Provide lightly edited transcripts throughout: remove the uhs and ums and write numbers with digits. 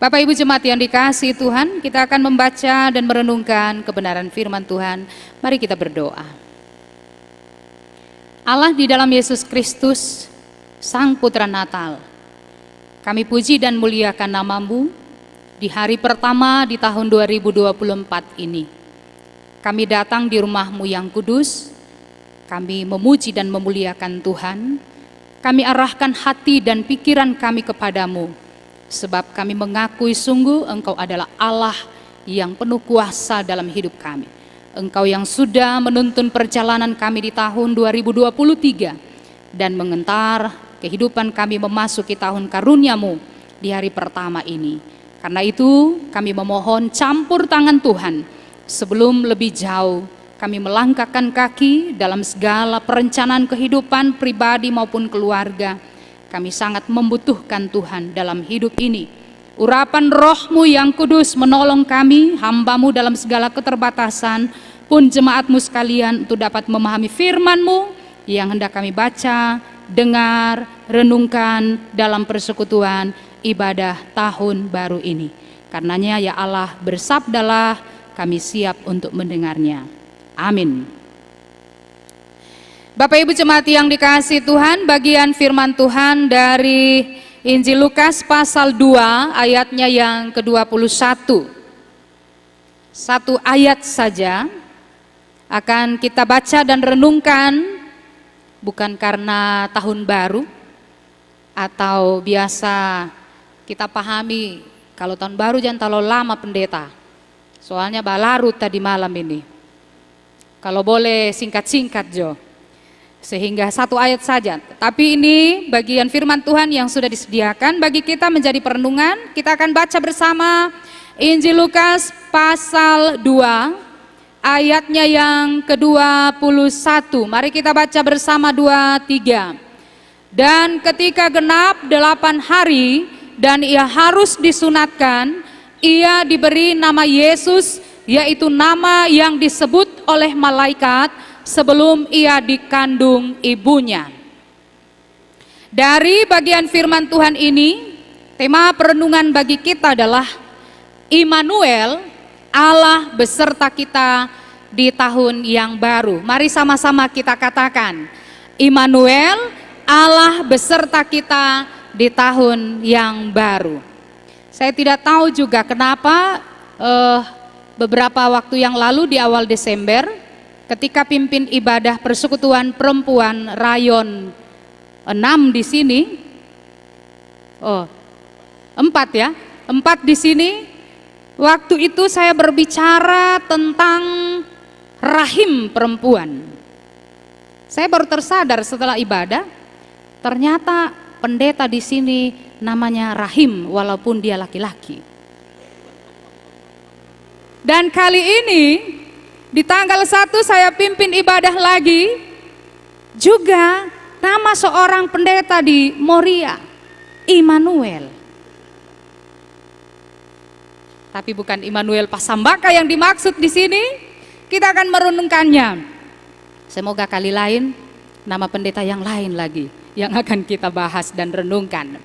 Bapak Ibu jemaat yang dikasihi Tuhan, kita akan membaca dan merenungkan kebenaran firman Tuhan. Mari kita berdoa. Allah di dalam Yesus Kristus, Sang Putra Natal, kami puji dan muliakan nama-Mu di hari pertama di tahun 2024 ini. Kami datang di rumah-Mu yang kudus, kami memuji dan memuliakan Tuhan. Kami arahkan hati dan pikiran kami kepadamu, sebab kami mengakui sungguh Engkau adalah Allah yang penuh kuasa dalam hidup kami. Engkau yang sudah menuntun perjalanan kami di tahun 2023 dan mengentar kehidupan kami memasuki tahun karunia-Mu di hari pertama ini. Karena itu kami memohon campur tangan Tuhan sebelum lebih jauh kami melangkahkan kaki dalam segala perencanaan kehidupan pribadi maupun keluarga. Kami sangat membutuhkan Tuhan dalam hidup ini. Urapan Roh-Mu yang kudus menolong kami, hamba-Mu dalam segala keterbatasan, pun jemaat-Mu sekalian untuk dapat memahami firman-Mu yang hendak kami baca, dengar, renungkan dalam persekutuan ibadah tahun baru ini. Karenanya ya Allah, bersabdalah, kami siap untuk mendengarnya. Amin. Bapak Ibu jemaat yang dikasihi Tuhan, bagian firman Tuhan dari Injil Lukas pasal 2 ayatnya yang ke-21. Satu ayat saja akan kita baca dan renungkan, bukan karena tahun baru atau biasa kita pahami kalau tahun baru jangan terlalu lama pendeta. Soalnya balarut tadi malam ini. Kalau boleh singkat-singkat Jo. Sehingga satu ayat saja, tapi ini bagian firman Tuhan yang sudah disediakan bagi kita menjadi perenungan. Kita akan baca bersama Injil Lukas pasal 2 ayatnya yang ke-21. Mari kita baca bersama 2-3. Dan ketika genap 8 hari dan ia harus disunatkan, ia diberi nama Yesus, yaitu nama yang disebut oleh malaikat sebelum ia dikandung ibunya. Dari bagian firman Tuhan ini, tema perenungan bagi kita adalah Immanuel, Allah beserta kita di tahun yang baru. Mari sama-sama kita katakan, Immanuel, Allah beserta kita di tahun yang baru. Saya tidak tahu juga kenapa beberapa waktu yang lalu di awal Desember, ketika pimpin ibadah persekutuan perempuan rayon 6 di sini, 4 ya, 4 di sini, waktu itu saya berbicara tentang rahim perempuan. Saya baru tersadar setelah ibadah, ternyata pendeta di sini namanya Rahim walaupun dia laki-laki. Dan kali ini di tanggal 1 saya pimpin ibadah lagi, juga nama seorang pendeta di Moria, Immanuel. Tapi bukan Immanuel Pasambaka yang dimaksud di sini, kita akan merenungkannya. Semoga kali lain nama pendeta yang lain lagi yang akan kita bahas dan renungkan.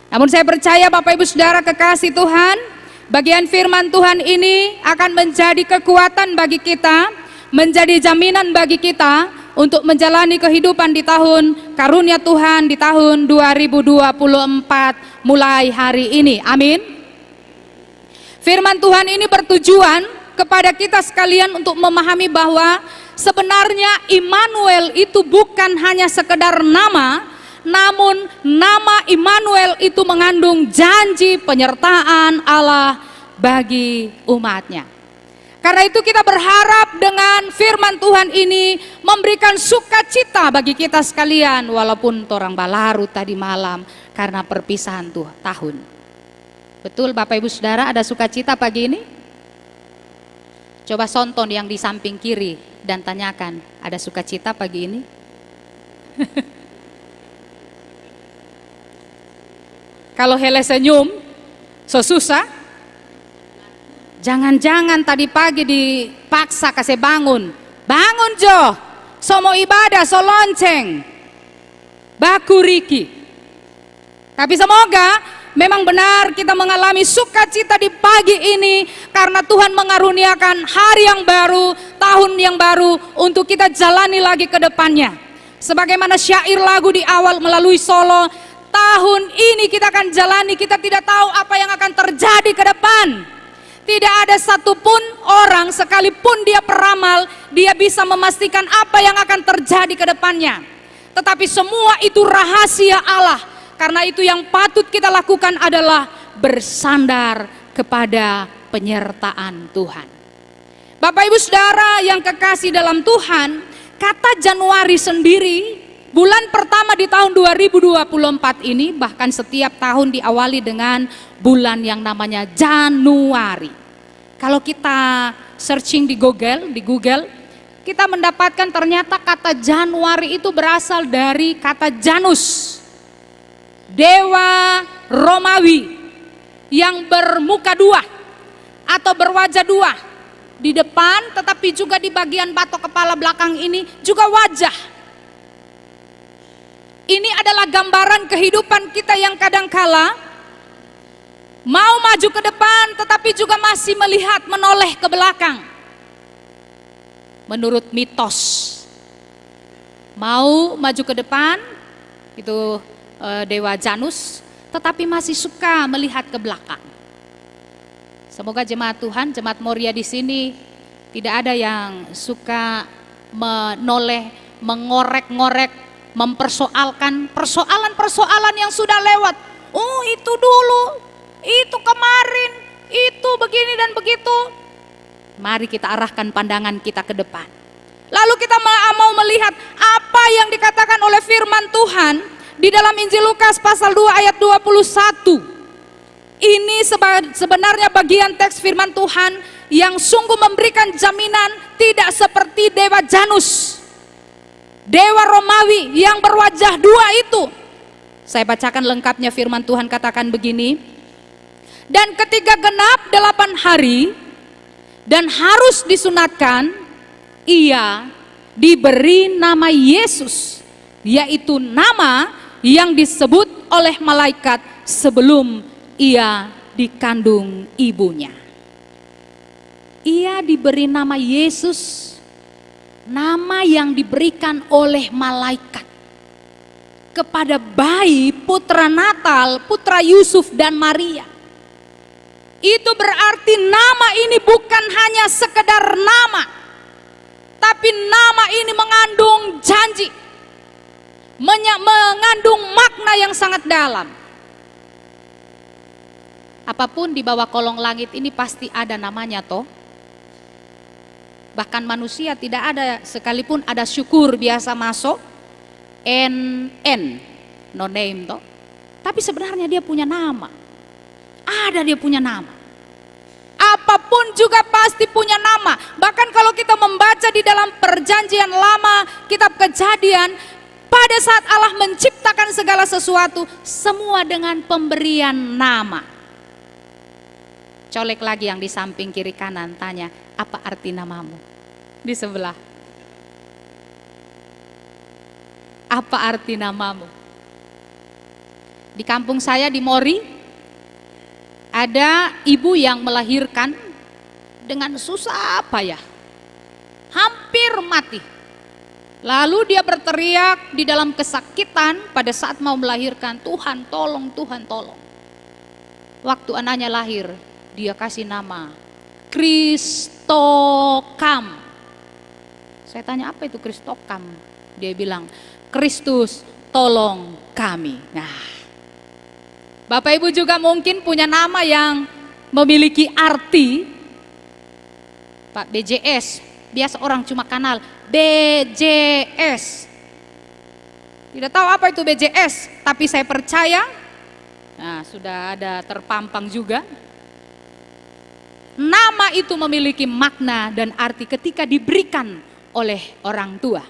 Namun saya percaya Bapak Ibu Saudara kekasih Tuhan, bagian firman Tuhan ini akan menjadi kekuatan bagi kita, menjadi jaminan bagi kita untuk menjalani kehidupan di tahun karunia Tuhan di tahun 2024 mulai hari ini. Amin. Firman Tuhan ini bertujuan kepada kita sekalian untuk memahami bahwa sebenarnya Immanuel itu bukan hanya sekedar nama, namun nama Immanuel itu mengandung janji penyertaan Allah bagi umatnya. Karena itu kita berharap dengan firman Tuhan ini memberikan sukacita bagi kita sekalian, walaupun torang balarut tadi malam karena perpisahan tahun. Betul Bapak Ibu Saudara, ada sukacita pagi ini? Coba sonton yang di samping kiri dan tanyakan, ada sukacita pagi ini? Kalau hele senyum, so susah. Jangan-jangan tadi pagi dipaksa kasih bangun. Bangun Jo, so mau ibadah, so lonceng. Baku Riki. Tapi semoga memang benar kita mengalami sukacita di pagi ini karena Tuhan mengaruniakan hari yang baru, tahun yang baru untuk kita jalani lagi ke depannya. Sebagaimana syair lagu di awal melalui solo, tahun ini kita akan jalani, kita tidak tahu apa yang akan terjadi ke depan. Tidak ada satupun orang sekalipun dia peramal, dia bisa memastikan apa yang akan terjadi ke depannya. Tetapi semua itu rahasia Allah. Karena itu yang patut kita lakukan adalah bersandar kepada penyertaan Tuhan. Bapak Ibu Saudara yang kekasih dalam Tuhan, kata Januari sendiri, bulan pertama di tahun 2024 ini, bahkan setiap tahun diawali dengan bulan yang namanya Januari. Kalau kita searching di Google, kita mendapatkan ternyata kata Januari itu berasal dari kata Janus, dewa Romawi yang bermuka dua atau berwajah dua. Di depan tetapi juga di bagian batok kepala belakang ini juga wajah. Ini adalah gambaran kehidupan kita yang kadangkala mau maju ke depan tetapi juga masih melihat menoleh ke belakang. Menurut mitos, mau maju ke depan itu dewa Janus, tetapi masih suka melihat ke belakang. Semoga jemaat Tuhan, jemaat Moria di sini tidak ada yang suka menoleh, mengorek-ngorek, mempersoalkan persoalan-persoalan yang sudah lewat. Oh, itu dulu, itu kemarin, itu begini dan begitu. Mari kita arahkan pandangan kita ke depan. Lalu kita mau melihat apa yang dikatakan oleh firman Tuhan di dalam Injil Lukas pasal 2 ayat 21. Ini sebenarnya bagian teks firman Tuhan yang sungguh memberikan jaminan tidak seperti dewa Janus, dewa Romawi yang berwajah dua itu. Saya bacakan lengkapnya, firman Tuhan katakan begini. Dan ketika genap 8 hari dan harus disunatkan, ia diberi nama Yesus, yaitu nama yang disebut oleh malaikat sebelum ia dikandung ibunya. Ia diberi nama Yesus, nama yang diberikan oleh malaikat kepada bayi putra Natal, putra Yusuf dan Maria. Itu berarti nama ini bukan hanya sekedar nama, tapi nama ini mengandung janji, mengandung makna yang sangat dalam. Apapun di bawah kolong langit ini pasti ada namanya toh. Bahkan manusia tidak ada, sekalipun ada syukur biasa masuk NN, no name toh. Tapi sebenarnya dia punya nama. Ada, dia punya nama. Apapun juga pasti punya nama. Bahkan kalau kita membaca di dalam perjanjian lama, kitab Kejadian, pada saat Allah menciptakan segala sesuatu, semua dengan pemberian nama. Colek lagi yang di samping kiri kanan, tanya, apa arti namamu? Di sebelah. Apa arti namamu? Di kampung saya di Mori, ada ibu yang melahirkan dengan susah payah, hampir mati. Lalu dia berteriak di dalam kesakitan pada saat mau melahirkan, Tuhan tolong, Tuhan tolong. Waktu anaknya lahir, dia kasih nama Kristokam. Saya tanya, apa itu Kristokam? Dia bilang, Kristus tolong kami. Nah, Bapak Ibu juga mungkin punya nama yang memiliki arti. Pak BJS, biasa orang cuma kenal BJS. Tidak tahu apa itu BJS, tapi saya percaya, nah sudah ada terpampang juga. Nama itu memiliki makna dan arti ketika diberikan oleh orang tua.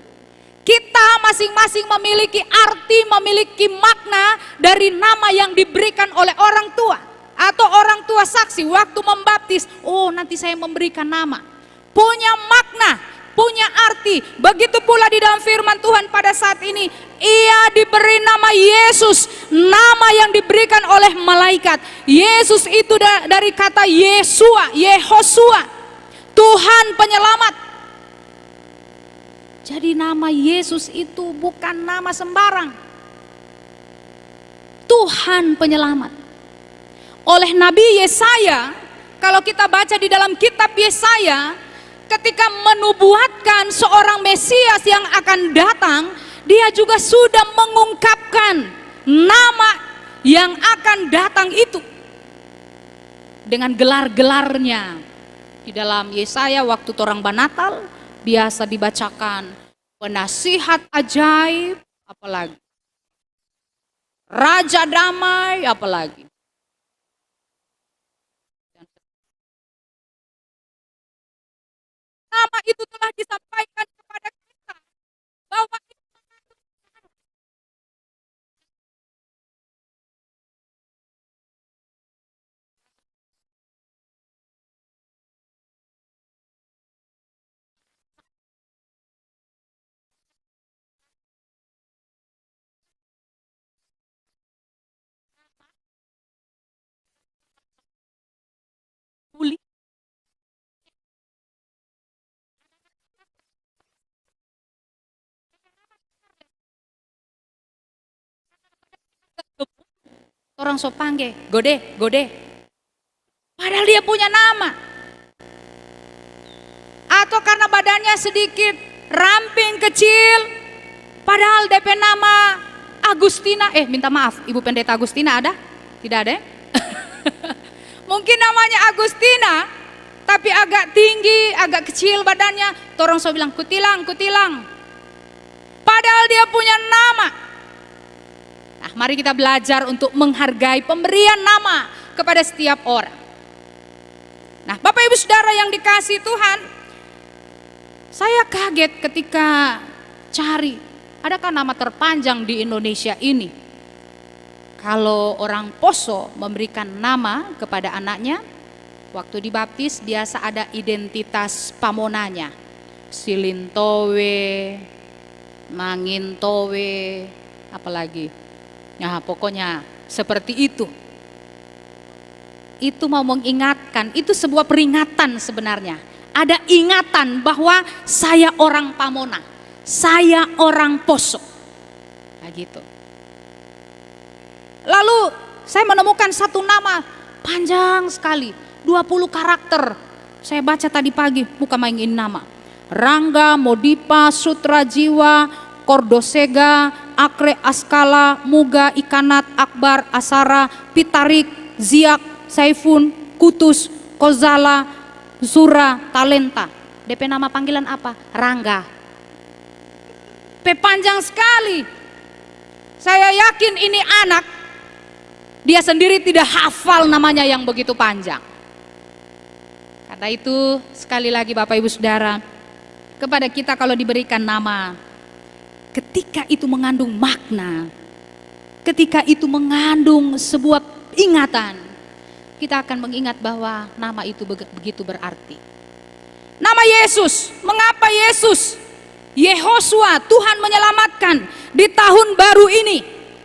Kita masing-masing memiliki arti, memiliki makna dari nama yang diberikan oleh orang tua. Atau orang tua saksi waktu membaptis, oh nanti saya memberikan nama. Punya makna punya arti. Begitu pula di dalam firman Tuhan pada saat ini, ia diberi nama Yesus, nama yang diberikan oleh malaikat. Yesus itu dari kata Yesua, Yehosua, Tuhan penyelamat. Jadi nama Yesus itu bukan nama sembarang, Tuhan penyelamat. Oleh Nabi Yesaya, kalau kita baca di dalam kitab Yesaya, ketika menubuatkan seorang Mesias yang akan datang, dia juga sudah mengungkapkan nama yang akan datang itu dengan gelar-gelarnya. Di dalam Yesaya waktu torang banatal biasa dibacakan penasihat ajaib, apalagi raja damai, apalagi nama itu telah disampaikan kepada kita bahwa pulih. Orang so panggil, gode, gode. Padahal dia punya nama. Atau karena badannya sedikit ramping, kecil, padahal DP nama Agustina. Minta maaf, Ibu Pendeta Agustina ada? Tidak ada? Mungkin namanya Agustina, tapi agak tinggi, agak kecil badannya. Orang so bilang, kutilang, kutilang. Padahal dia punya nama. Nah, mari kita belajar untuk menghargai pemberian nama kepada setiap orang. Nah, Bapak Ibu Saudara yang dikasihi Tuhan, saya kaget ketika cari, adakah nama terpanjang di Indonesia ini? Kalau orang Poso memberikan nama kepada anaknya, waktu dibaptis biasa ada identitas pamonanya. Silintowe, Mangintowe, apalagi. Nah, pokoknya seperti itu. Itu mau mengingatkan, itu sebuah peringatan sebenarnya. Ada ingatan bahwa saya orang Pamona, saya orang Poso. Nah, gitu. Lalu saya menemukan satu nama panjang sekali, 20 karakter. Saya baca tadi pagi, bukan mainin nama. Rangga, Modipa, Sutrajiwa, Kordosega, Akre, Askala, Muga, Ikanat, Akbar, Asara, Pitarik, Ziak, Saifun, Kutus, Kozala, Zura, Talenta. DP nama panggilan apa? Rangga. Panjang sekali. Saya yakin ini anak, dia sendiri tidak hafal namanya yang begitu panjang. Karena itu sekali lagi Bapak Ibu Saudara, kepada kita kalau diberikan nama, ketika itu mengandung makna, ketika itu mengandung sebuah ingatan, kita akan mengingat bahwa nama itu begitu berarti. Nama Yesus, mengapa Yesus? Yehosua, Tuhan menyelamatkan di tahun baru ini.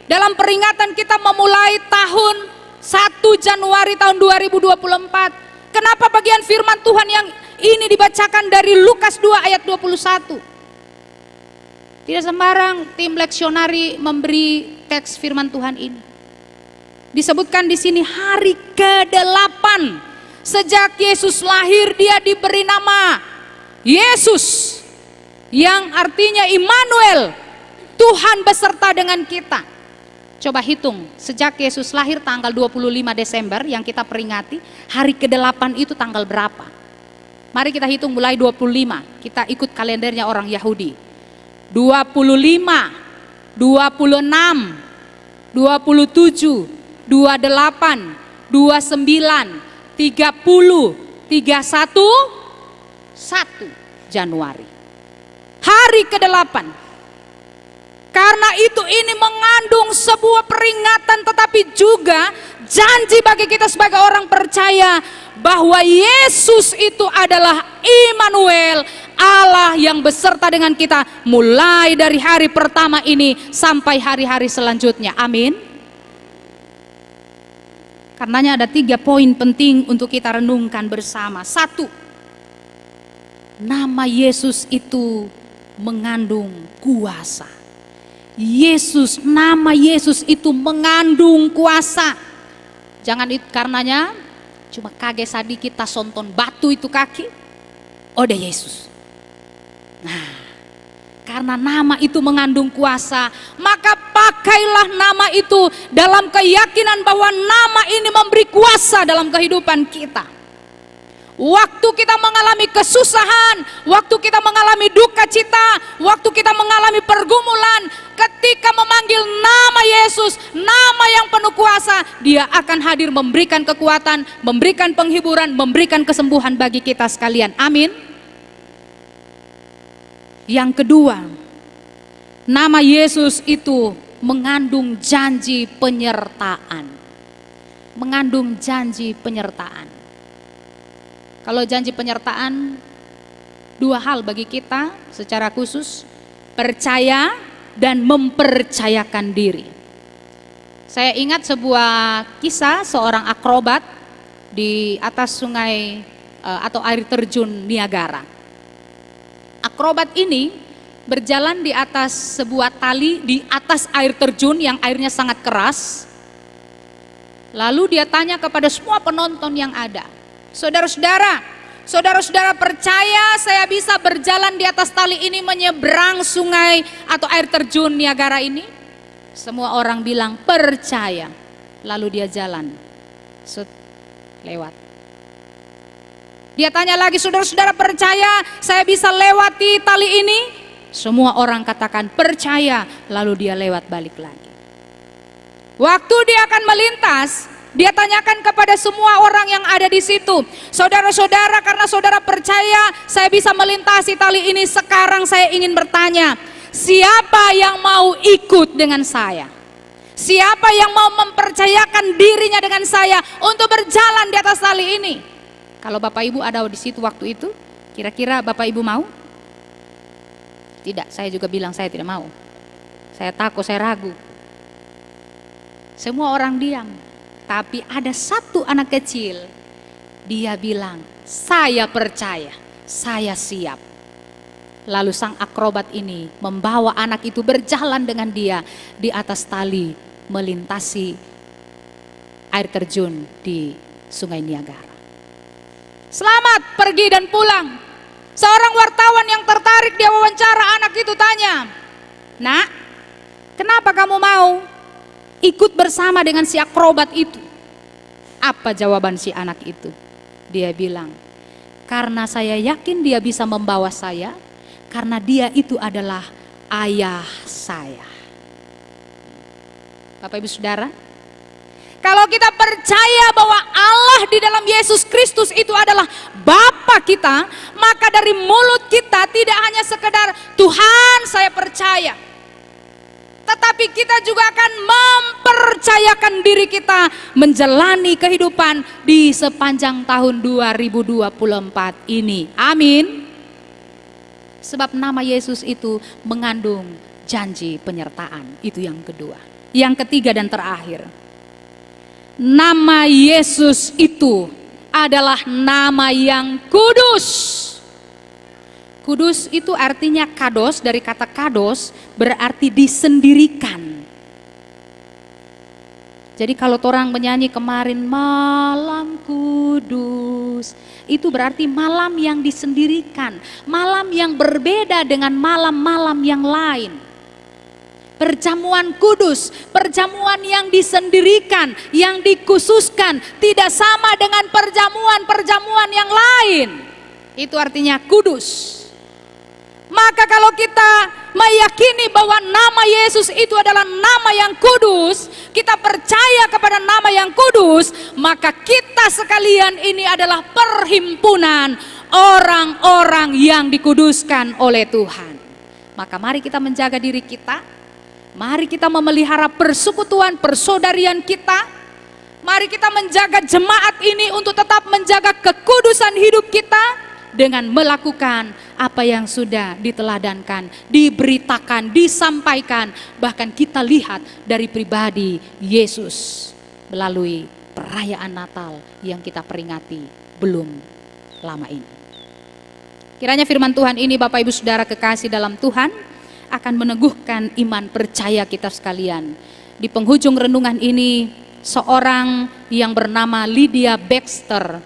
Dalam peringatan kita memulai tahun 1 Januari tahun 2024. Kenapa bagian firman Tuhan yang ini dibacakan dari Lukas 2 ayat 21? Tidak sembarang tim leksionari memberi teks firman Tuhan ini. Disebutkan di sini hari ke-8 sejak Yesus lahir, dia diberi nama Yesus, yang artinya Immanuel, Tuhan beserta dengan kita. Coba hitung, sejak Yesus lahir tanggal 25 Desember yang kita peringati, hari ke-8 itu tanggal berapa? Mari kita hitung mulai 25, kita ikut kalendernya orang Yahudi. 25, 26, 27, 28, 29, 30, 31, 1 Januari. Hari ke-8. Karena itu ini mengandung sebuah peringatan, tetapi juga janji bagi kita sebagai orang percaya bahwa Yesus itu adalah Immanuel, Allah yang beserta dengan kita mulai dari hari pertama ini sampai hari-hari selanjutnya. Amin. Karenanya ada 3 poin penting untuk kita renungkan bersama. 1, nama Yesus itu mengandung kuasa. Nama Yesus itu mengandung kuasa. Jangan itu karenanya cuma kaget sedikit kita sonton batu itu kaki. Oh, dia Yesus. Nah, karena nama itu mengandung kuasa, maka pakailah nama itu dalam keyakinan bahwa nama ini memberi kuasa dalam kehidupan kita. Waktu kita mengalami kesusahan, waktu kita mengalami duka cita, waktu kita mengalami pergumulan, ketika memanggil nama Yesus, nama yang penuh kuasa, Dia akan hadir memberikan kekuatan, memberikan penghiburan, memberikan kesembuhan bagi kita sekalian. Amin. Yang kedua, nama Yesus itu mengandung janji penyertaan. Mengandung janji penyertaan. Kalau janji penyertaan, 2 hal bagi kita secara khusus, percaya dan mempercayakan diri. Saya ingat sebuah kisah seorang akrobat di atas sungai atau air terjun Niagara. Akrobat ini berjalan di atas sebuah tali di atas air terjun yang airnya sangat keras. Lalu dia tanya kepada semua penonton yang ada, Saudara-saudara percaya saya bisa berjalan di atas tali ini menyeberang sungai atau air terjun Niagara ini? Semua orang bilang percaya. Lalu dia jalan, lewat. Dia tanya lagi, saudara-saudara percaya saya bisa lewati tali ini? Semua orang katakan percaya. Lalu dia lewat balik lagi. Waktu dia akan melintas, dia tanyakan kepada semua orang yang ada di situ, saudara-saudara, karena saudara percaya saya bisa melintasi tali ini, sekarang saya ingin bertanya, siapa yang mau ikut dengan saya? Siapa yang mau mempercayakan dirinya dengan saya untuk berjalan di atas tali ini? Kalau Bapak Ibu ada di situ waktu itu, kira-kira Bapak Ibu mau? Tidak, saya juga bilang saya tidak mau. Saya takut, saya ragu. Semua orang diam. Tapi ada satu anak kecil, dia bilang, saya percaya, saya siap. Lalu sang akrobat ini membawa anak itu berjalan dengan dia di atas tali melintasi air terjun di sungai Niagara. Selamat pergi dan pulang. Seorang wartawan yang tertarik dia wawancara anak itu tanya, "Nak, kenapa kamu mau ikut bersama dengan si akrobat itu?" Apa jawaban si anak itu? Dia bilang, karena saya yakin dia bisa membawa saya, karena dia itu adalah ayah saya. Bapak Ibu Saudara, kalau kita percaya bahwa Allah di dalam Yesus Kristus itu adalah Bapa kita, maka dari mulut kita tidak hanya sekedar Tuhan saya percaya, tetapi kita juga akan mempercayakan diri kita menjalani kehidupan di sepanjang tahun 2024 ini. Amin. Sebab nama Yesus itu mengandung janji penyertaan. Itu yang kedua. Yang ketiga dan terakhir, nama Yesus itu adalah nama yang kudus. Kudus itu artinya kados, dari kata kados berarti disendirikan. Jadi kalau orang menyanyi kemarin malam kudus, itu berarti malam yang disendirikan, malam yang berbeda dengan malam-malam yang lain. Perjamuan kudus, perjamuan yang disendirikan, yang dikhususkan, tidak sama dengan perjamuan-perjamuan yang lain. Itu artinya kudus. Maka kalau kita meyakini bahwa nama Yesus itu adalah nama yang kudus, kita percaya kepada nama yang kudus, maka kita sekalian ini adalah perhimpunan orang-orang yang dikuduskan oleh Tuhan. Maka mari kita menjaga diri kita, mari kita memelihara persekutuan, persaudarian kita, mari kita menjaga jemaat ini untuk tetap menjaga kekudusan hidup kita, dengan melakukan apa yang sudah diteladankan, diberitakan, disampaikan. Bahkan kita lihat dari pribadi Yesus melalui perayaan Natal yang kita peringati belum lama ini. Kiranya firman Tuhan ini Bapak Ibu Saudara kekasih dalam Tuhan akan meneguhkan iman percaya kita sekalian. Di penghujung renungan ini seorang yang bernama Lydia Baxter,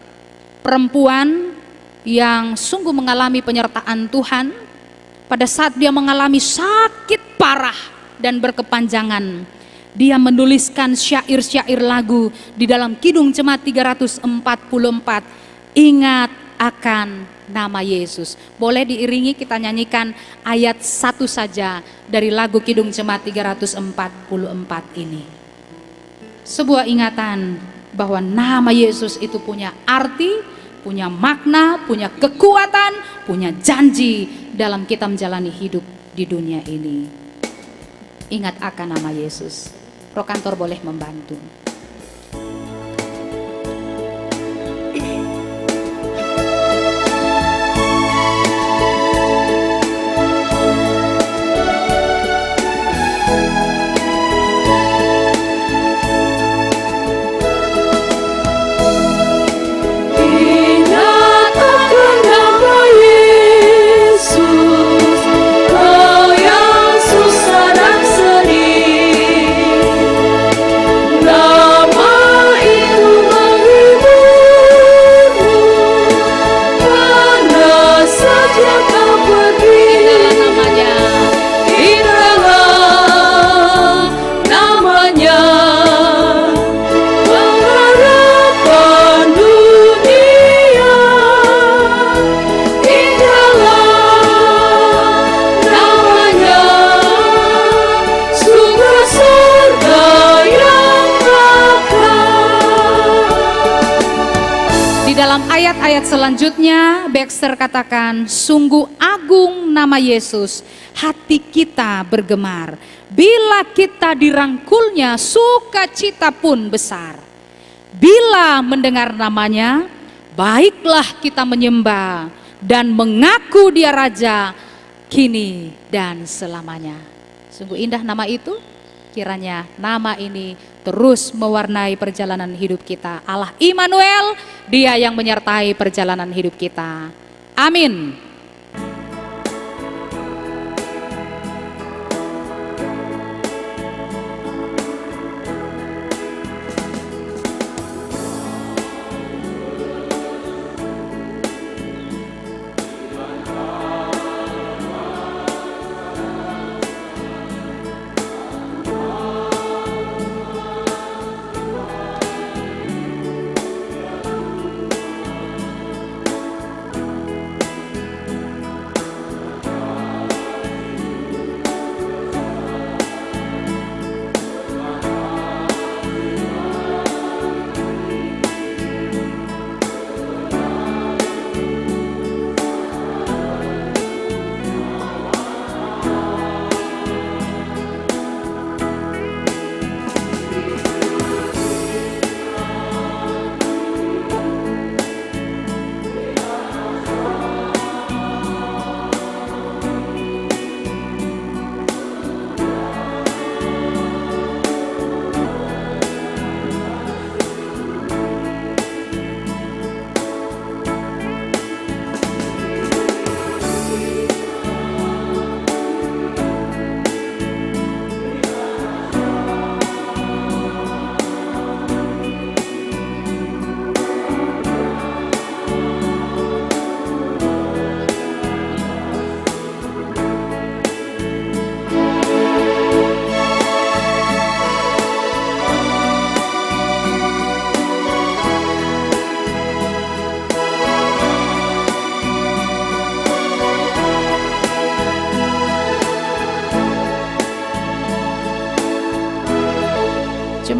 perempuan yang sungguh mengalami penyertaan Tuhan pada saat dia mengalami sakit parah dan berkepanjangan. Dia menuliskan syair-syair lagu di dalam Kidung Jemaat 344, ingat akan nama Yesus. Boleh diiringi kita nyanyikan ayat 1 saja dari lagu Kidung Jemaat 344 ini. Sebuah ingatan bahwa nama Yesus itu punya arti, punya makna, punya kekuatan, punya janji dalam kita menjalani hidup di dunia ini. Ingat akan nama Yesus. Roh kantor boleh membantu. Ayat selanjutnya Baxter katakan, sungguh agung nama Yesus, hati kita bergemar. Bila kita dirangkulnya, sukacita pun besar. Bila mendengar namanya, baiklah kita menyembah dan mengaku dia Raja kini dan selamanya. Sungguh indah nama itu. Kiranya nama ini terus mewarnai perjalanan hidup kita. Allah Immanuel, Dia yang menyertai perjalanan hidup kita. Amin.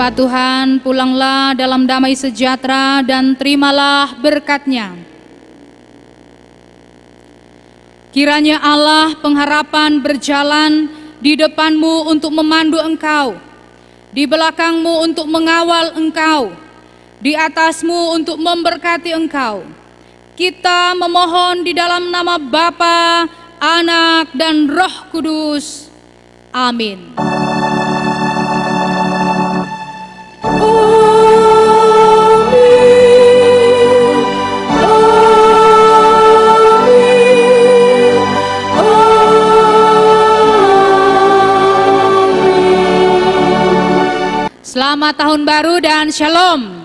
Jemaat Tuhan, pulanglah dalam damai sejahtera dan terimalah berkat-Nya. Kiranya Allah pengharapan berjalan di depanmu untuk memandu engkau, di belakangmu untuk mengawal engkau, di atasmu untuk memberkati engkau. Kita memohon di dalam nama Bapa, Anak, dan Roh Kudus. Amin. Selamat Tahun Baru dan Shalom.